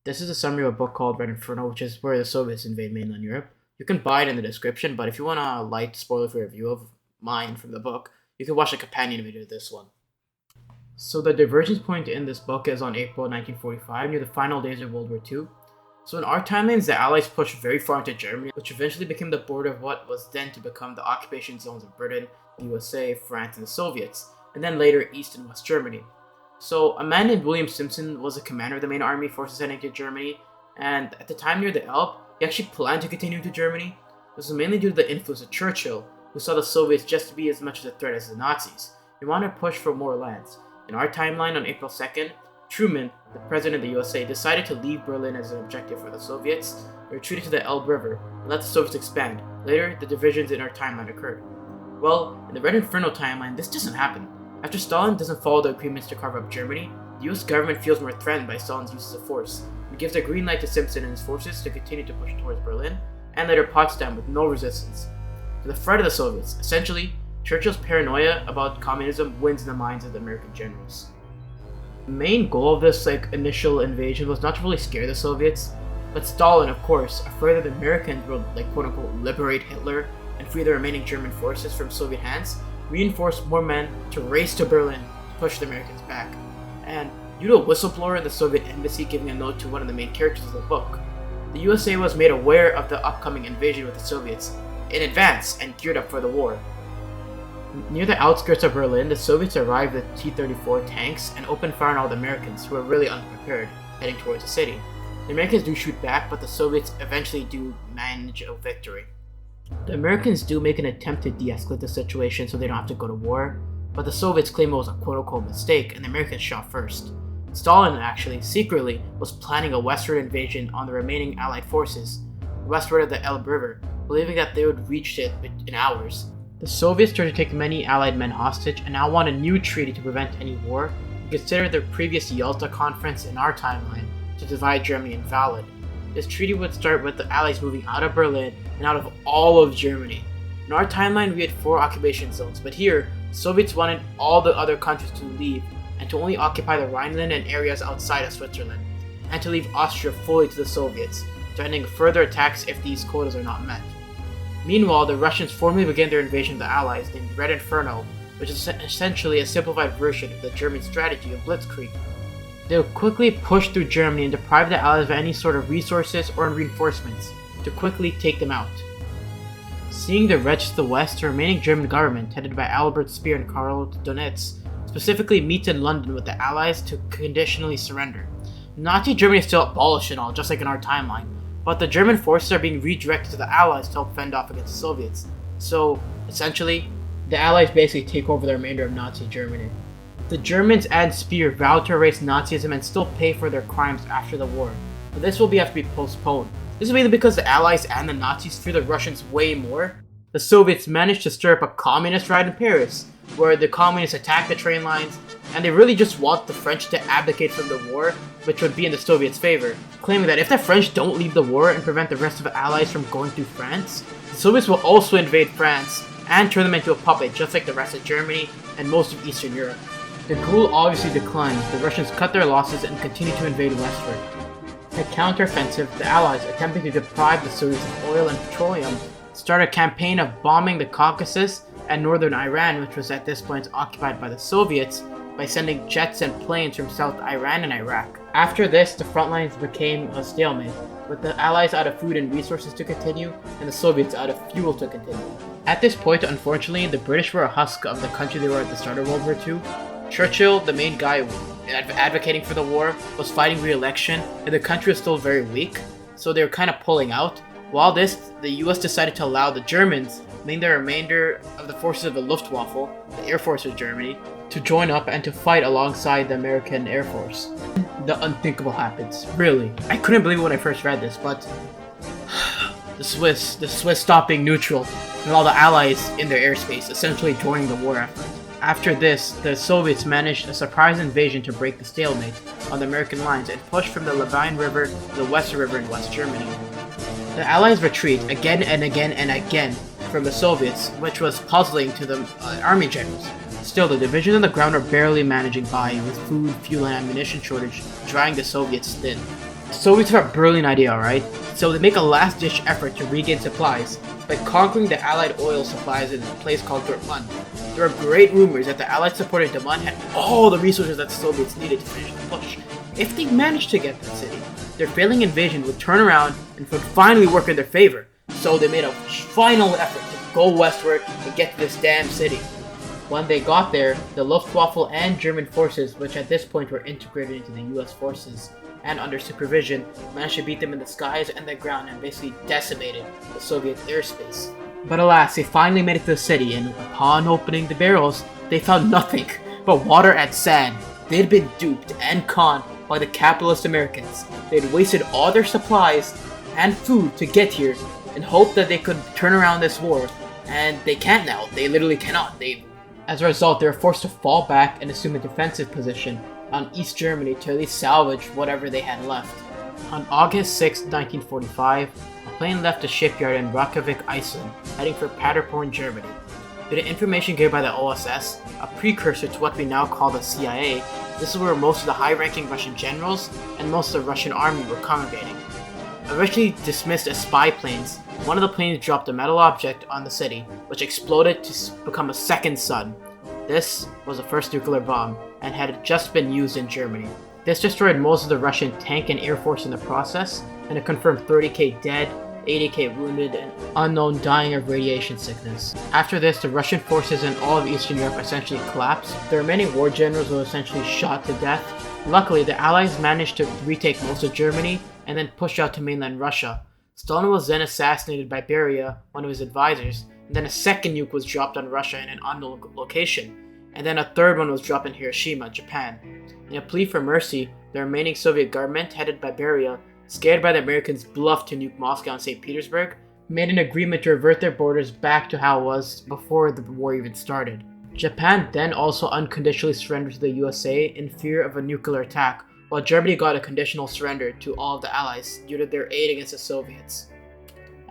This is a summary of a book called Red Inferno, which is where the Soviets invade mainland Europe. You can buy it in the description, but if you want a light spoiler-free review of mine from the book, you can watch a companion video to this one. So the divergence point in this book is on April 1945, near the final days of World War II. So in our timelines, the Allies pushed very far into Germany, which eventually became the border of what was then to become the occupation zones of Britain, the USA, France, and the Soviets, and then later East and West Germany. So a man named William Simpson was the commander of the main army forces heading to Germany, and at the time near the Elbe, he actually planned to continue to Germany. This was mainly due to the influence of Churchill, who saw the Soviets just to be as much of a threat as the Nazis. He wanted to push for more lands. In our timeline on April 2nd, Truman, the president of the USA, decided to leave Berlin as an objective for the Soviets, retreated to the Elbe River, and let the Soviets expand. Later, the divisions in our timeline occurred. Well, in the Red Inferno timeline, this doesn't happen. After Stalin doesn't follow the agreements to carve up Germany, the US government feels more threatened by Stalin's use of force, and gives a green light to Simpson and his forces to continue to push towards Berlin, and later Potsdam with no resistance. To the threat of the Soviets, essentially, Churchill's paranoia about communism wins in the minds of the American generals. The main goal of this initial invasion was not to really scare the Soviets, but Stalin, of course, afraid that the Americans would quote unquote liberate Hitler and free the remaining German forces from Soviet hands, reinforced more men to race to Berlin to push the Americans back. And due to a whistleblower in the Soviet embassy giving a note to one of the main characters of the book, the USA was made aware of the upcoming invasion with the Soviets in advance and geared up for the war. Near the outskirts of Berlin, the Soviets arrived with T-34 tanks and opened fire on all the Americans, who were really unprepared, heading towards the city. The Americans do shoot back, but the Soviets eventually do manage a victory. The Americans do make an attempt to de-escalate the situation so they don't have to go to war, but the Soviets claim it was a quote-unquote mistake and the Americans shot first. Stalin actually, secretly, was planning a westward invasion on the remaining Allied forces, westward of the Elbe River, believing that they would reach it in hours. The Soviets tried to take many Allied men hostage and now want a new treaty to prevent any war, and consider their previous Yalta conference in our timeline to divide Germany invalid. This treaty would start with the Allies moving out of Berlin and out of all of Germany. In our timeline, we had 4 occupation zones, but here, the Soviets wanted all the other countries to leave and to only occupy the Rhineland and areas outside of Switzerland, and to leave Austria fully to the Soviets, threatening further attacks if these quotas are not met. Meanwhile, the Russians formally began their invasion of the Allies, named Red Inferno, which is essentially a simplified version of the German strategy of Blitzkrieg. They would quickly push through Germany and deprive the Allies of any sort of resources or reinforcements to quickly take them out. Seeing the wretched to the west, the remaining German government, headed by Albert Speer and Karl Donitz, specifically meets in London with the Allies to conditionally surrender. Nazi Germany is still abolished and all, just like in our timeline, but the German forces are being redirected to the Allies to help fend off against the Soviets. So, essentially, the Allies basically take over the remainder of Nazi Germany. The Germans and Speer vow to erase Nazism and still pay for their crimes after the war, but this will have to be postponed. This is mainly because the Allies and the Nazis fear the Russians way more. The Soviets managed to stir up a communist riot in Paris, where the communists attack the train lines, and they really just want the French to abdicate from the war, which would be in the Soviets' favor, claiming that if the French don't leave the war and prevent the rest of the Allies from going through France, the Soviets will also invade France and turn them into a puppet just like the rest of Germany and most of Eastern Europe. The goal obviously declined. The Russians cut their losses and continued to invade westward. In a counteroffensive, the Allies, attempting to deprive the Soviets of oil and petroleum, started a campaign of bombing the Caucasus and northern Iran, which was at this point occupied by the Soviets, by sending jets and planes from South Iran and Iraq. After this, the front lines became a stalemate, with the Allies out of food and resources to continue, and the Soviets out of fuel to continue. At this point, unfortunately, the British were a husk of the country they were at the start of World War II. Churchill, the main guy advocating for the war, was fighting re-election, and the country was still very weak, so they were kind of pulling out. While this, the US decided to allow the Germans, mainly the remainder of the forces of the Luftwaffe, the Air Force of Germany, to join up and to fight alongside the American Air Force. The unthinkable happens. Really. I couldn't believe it when I first read this, but the Swiss stopped being neutral, and all the Allies in their airspace, essentially joining the war effort. After this, the Soviets managed a surprise invasion to break the stalemate on the American lines and push from the Levine River to the Weser River in West Germany. The Allies retreat again and again and again from the Soviets, which was puzzling to the army generals. Still, the divisions on the ground are barely managing by, with food, fuel, and ammunition shortage drying the Soviets thin. Soviets have a brilliant idea, alright? So they make a last-ditch effort to regain supplies by conquering the Allied oil supplies in a place called Dortmund. There are great rumors that the Allied supported Dortmund had all the resources that the Soviets needed to finish the push. If they managed to get that city, their failing invasion would turn around and would finally work in their favor. So they made a final effort to go westward and get to this damn city. When they got there, the Luftwaffe and German forces, which at this point were integrated into the US forces and under supervision, managed to beat them in the skies and the ground and basically decimated the Soviet airspace. But alas, they finally made it to the city, and upon opening the barrels, they found nothing but water and sand. They'd been duped and conned by the capitalist Americans. They'd wasted all their supplies and food to get here and hoped that they could turn around this war, and they can't now. They literally cannot. As a result, they were forced to fall back and assume a defensive position on East Germany to at least salvage whatever they had left. On August 6, 1945, a plane left a shipyard in Reykjavik, Iceland, heading for Paderborn, Germany. Due to information given by the OSS, a precursor to what we now call the CIA, this is where most of the high-ranking Russian generals and most of the Russian army were congregating. Originally dismissed as spy planes, one of the planes dropped a metal object on the city, which exploded to become a second sun. This was the first nuclear bomb, and had just been used in Germany. This destroyed most of the Russian tank and air force in the process, and it confirmed 30k dead, 80k wounded, and unknown dying of radiation sickness. After this, the Russian forces in all of Eastern Europe essentially collapsed. The remaining war generals were essentially shot to death. Luckily, the Allies managed to retake most of Germany and then push out to mainland Russia. Stalin was then assassinated by Beria, one of his advisors, and then a second nuke was dropped on Russia in an unknown location, and then a third one was dropped in Hiroshima, Japan. In a plea for mercy, the remaining Soviet government, headed by Beria, scared by the Americans' bluff to nuke Moscow and St. Petersburg, made an agreement to revert their borders back to how it was before the war even started. Japan then also unconditionally surrendered to the USA in fear of a nuclear attack, while Germany got a conditional surrender to all of the Allies due to their aid against the Soviets.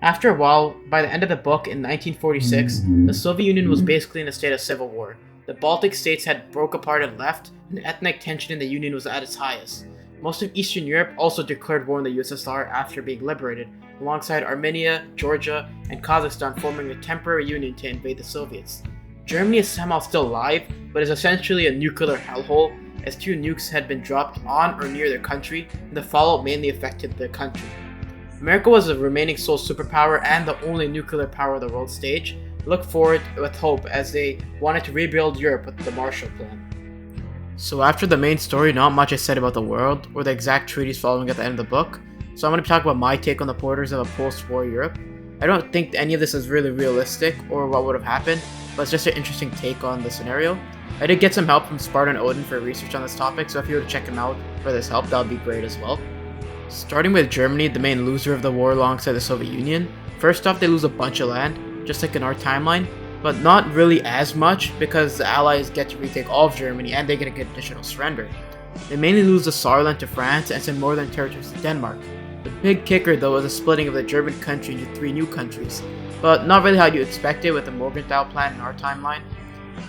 After a while, by the end of the book in 1946, the Soviet Union was basically in a state of civil war. The Baltic states had broke apart and left, and the ethnic tension in the Union was at its highest. Most of Eastern Europe also declared war on the USSR after being liberated, alongside Armenia, Georgia, and Kazakhstan forming a temporary union to invade the Soviets. Germany is somehow still alive, but is essentially a nuclear hellhole, as 2 nukes had been dropped on or near their country, and the fallout mainly affected their country. America was the remaining sole superpower and the only nuclear power on the world stage. Look forward with hope as they wanted to rebuild Europe with the Marshall Plan. So after the main story, not much is said about the world or the exact treaties following at the end of the book, so I'm going to talk about my take on the borders of a post-war Europe. I don't think any of this is really realistic or what would have happened, but it's just an interesting take on the scenario. I did get some help from SpartanOdin for research on this topic, so if you were to check him out for this help, that would be great as well. Starting with Germany, the main loser of the war alongside the Soviet Union. First off, they lose a bunch of land, just like in our timeline, but not really as much because the Allies get to retake all of Germany and they get a conditional surrender. They mainly lose the Saarland to France and some northern territories to Denmark. The big kicker though was the splitting of the German country into 3 new countries, but not really how you expect it with the Morgenthau plan in our timeline.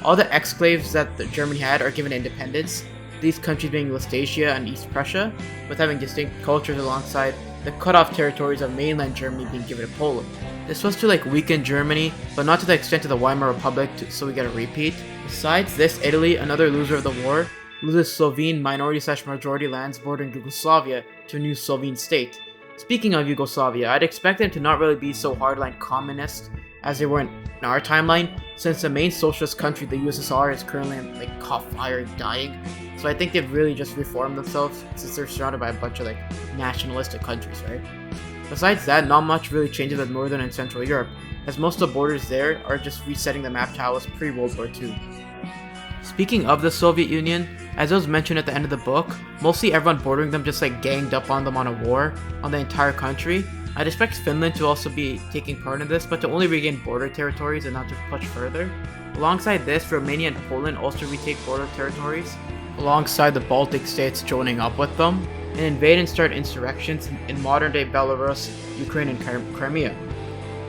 All the exclaves that Germany had are given independence, these countries being Westphalia and East Prussia, with having distinct cultures alongside the cut-off territories of mainland Germany being given to Poland. This was to weaken Germany, but not to the extent of the Weimar Republic, so we get a repeat. Besides this, Italy, another loser of the war, loses Slovene minority/majority lands bordering Yugoslavia to a new Slovene state. Speaking of Yugoslavia, I'd expect them to not really be so hardline communist as they were in our timeline, since the main socialist country, the USSR, is currently caught fire and dying. So I think they've really just reformed themselves since they're surrounded by a bunch of nationalistic countries, right? Besides that, not much really changes with Northern and Central Europe, as most of the borders there are just resetting the map to how it was pre-World War II. Speaking of the Soviet Union, as was mentioned at the end of the book, mostly everyone bordering them just ganged up on them on a war on the entire country. I'd expect Finland to also be taking part in this, but to only regain border territories and not to push further. Alongside this, Romania and Poland also retake border territories, alongside the Baltic states joining up with them, and invade and start insurrections in modern-day Belarus, Ukraine, and Crimea.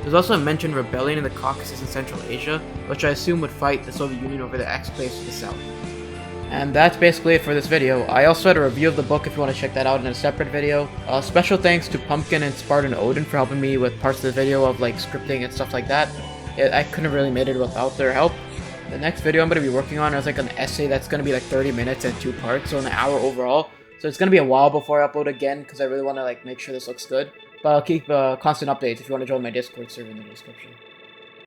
There's also a mentioned rebellion in the Caucasus and Central Asia, which I assume would fight the Soviet Union over the exclaves to the south. And that's basically it for this video. I also had a review of the book if you want to check that out in a separate video. Special thanks to Pumpkin and SpartanOdin for helping me with parts of the video of like scripting and stuff like that. I couldn't have really made it without their help. The next video I'm going to be working on is like an essay that's going to be like 30 minutes and 2 parts, so an hour overall. So it's going to be a while before I upload again because I really want to like make sure this looks good. But I'll keep constant updates if you want to join my Discord server in the description.